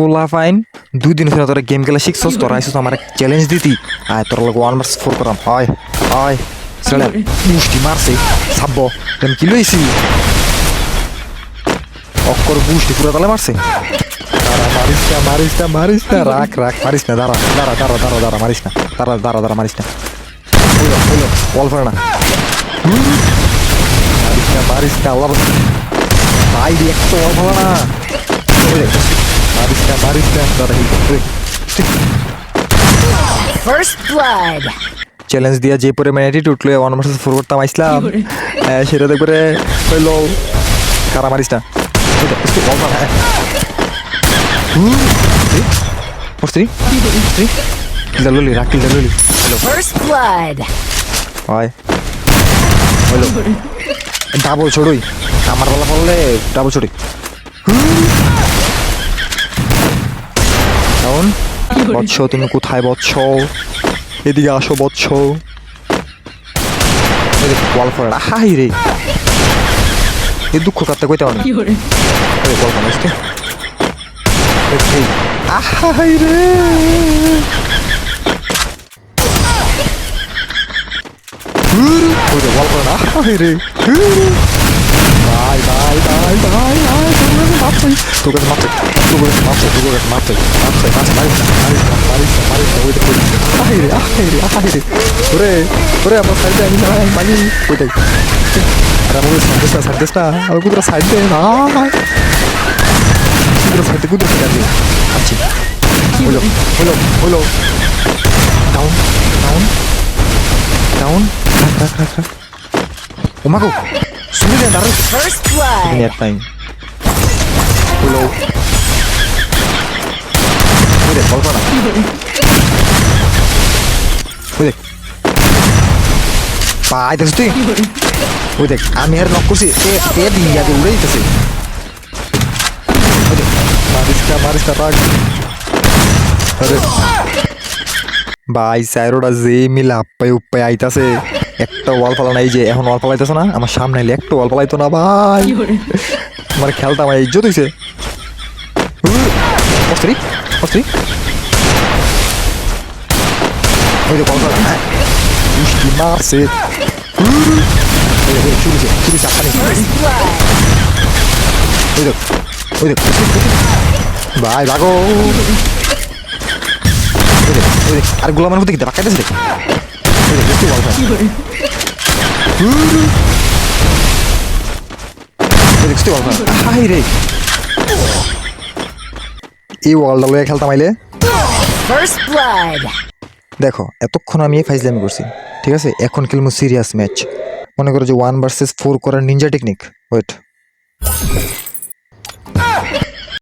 পোলা ফাইন 2 দিন ধরে তোরা গেম খেলা শিখছস, তোরা আইসস আমার চ্যালেঞ্জ দিতি। আয় তোর লগে 1 vs 4 করাম। হয় হয় চলে মুষ্টি মারছে সাব্ব তেম কি লইছি অক্কর বুষ্টি পুরো তালে মারছে। মারিস না রাখ মারিস না, দাঁড়া মারিস না, দাঁড়া মারিস না, হইলো বল ফেলে না, মারিস না আল্লাহ ভাই একটা বল ফেলে না, মারিস না দাঁড়া। First blood. চ্যালেঞ্জ দিয়া যে পরিমাণ অ্যাটিটিউড লয়ে 1 vs 4 করতাম আইসলাম, সেটা দেখবে হইলো কারা মারিস না First blood. ডাবল ছড়ই আমার বলা পড়লে ডাবল ছড়ি কারণ বৎস তুমি কোথায় বৎস, এদিকে আসো বৎস। হাই রে এ দুঃখ কাটতে কইতে পারে আহাই রে বল করে না হাই রে Umago, sulit yang taruh. First blood. Niat time. Pulau. Udah, bol mana? Udah. Pak, itu sih. Udah, kami harus nok kursi. Dia dulu itu sih. Udah, maris tak. Udah. ভাই সাইরোটা যে মিলে আপ্পাই উপ্পাই আইতাছে, একটা ওয়াল ফালা নাই যে এখন ওয়াল ফালাইতেছে না, আমার সামনে এলে একটা ওয়াল ফালাইতো না ভাই, আমার খেলতে আমার ইজ্জত হইছে। মারছে ভাই ভাগো আর গোলামের মধ্যে কি পাকাইতেছে রে এই ওয়ালটা লয়ে খেলতাম আইলে। দেখো এতক্ষণ আমি ফাইজলামি করছি, ঠিক আছে, এখন খেলবো সিরিয়াস ম্যাচ। মনে করো যে 1 vs 4 করার নিনজা টেকনিক। ওয়েট